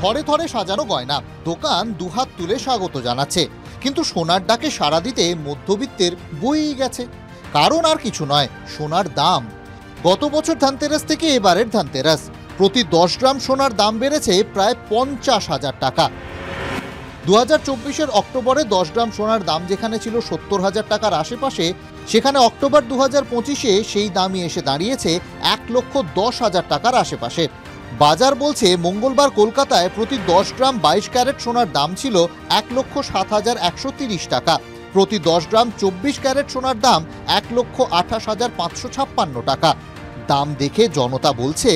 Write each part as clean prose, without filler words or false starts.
থরে থরে সাজানো গয়না, দোকান দুহাত তুলে স্বাগত জানাচ্ছে। কিন্তু সোনার ডাকে সাড়া দিতে মধ্যবিত্তের বইই গেছে। কারণ আর কিছু নয়, সোনার দাম। গত বছর ধানতেরাস থেকে এবারের ধানতেরাস প্রতি 10 গ্রাম সোনার দাম বেড়েছে প্রায় 50,000 টাকা। 2024-এর অক্টোবরে 10 গ্রাম সোনার দাম যেখানে ছিল 70,000 টাকার আশেপাশে, সেখানে অক্টোবর 2025-এ সেই দামই এসে দাঁড়িয়েছে 1,10,000 টাকার আশেপাশে। বাজার বলছে মঙ্গলবার কলকাতায় প্রতি 10 গ্রাম 22 ক্যারেট সোনার দাম ছিল 1,07,130 টাকা। প্রতি 10 গ্রাম 24 ক্যারেট সোনার দাম 1,28,556 টাকা। দাম দেখে জনতা বলছে,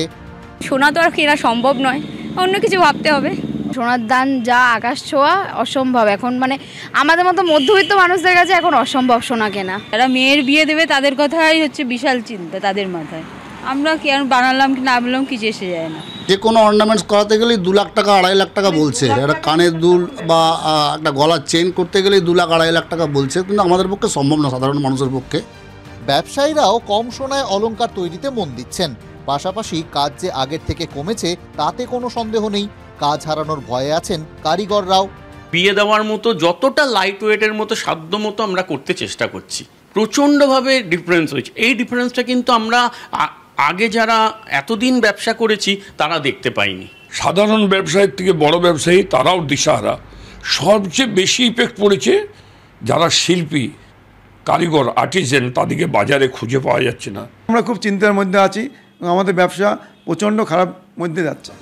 সোনা তো আর কেনা সম্ভব নয়, অন্য কিছু ভাবতে হবে। সোনার দাম যা আকাশ ছোঁয়া, অসম্ভব এখন। মানে আমাদের মতো মধ্যবিত্ত মানুষদের কাছে এখন অসম্ভব সোনা কেনা। যারা মেয়ের বিয়ে দেবে তাদের কথাই হচ্ছে বিশাল চিন্তা তাদের মাথায়। আমরা কি আর বানালাম কি না বানালাম কিছু এসে যায় না। যে কোনো অর্নামেন্টস করাতে গেলেই 2 লাখ টাকা 2.5 লাখ টাকা বলছে। একটা কানের দুল বা একটা গলার চেন করতে গেলেই 2 লাখ 2.5 লাখ টাকা বলছে, কিন্তু আমাদের পক্ষে সম্ভব না, সাধারণ মানুষের পক্ষে। ব্যবসায়ীরাও কম সোনায় অলংকার তৈরিতে মন দিচ্ছেন। পাশাপাশি কাজ যে আগের থেকে কমেছে তাতে কোনো সন্দেহ নেই। কাজ হারানোর ভয়ে আছেন কারিগররাও। বিয়ে দেওয়ার মতো যতটা লাইট ওয়েটের মতো সাধ্য মতো আমরা করতে চেষ্টা করছি। প্রচণ্ডভাবে ডিফারেন্স হয়েছে। এই ডিফারেন্সটা কিন্তু আমরা আগে যারা এতদিন ব্যবসা করেছি তারা দেখতে পাইনি। সাধারণ ব্যবসায়ীর থেকে বড় ব্যবসায়ী তারাও দিশাহারা। সবচেয়ে বেশি ইফেক্ট পড়েছে যারা শিল্পী, কারিগর, আর্টিজেন, তাদেরকে বাজারে খুঁজে পাওয়া যাচ্ছে না। আমরা খুব চিন্তার মধ্যে আছি, আমাদের ব্যবসা প্রচণ্ড খারাপ মধ্যে যাচ্ছে।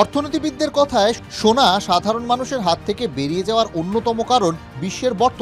অর্থনীতিবিদদের কথায় সোনা সাধারণ মানুষের হাত থেকে বেরিয়ে যাওয়ার অন্যতম কারণ বিশ্বের বর্তমান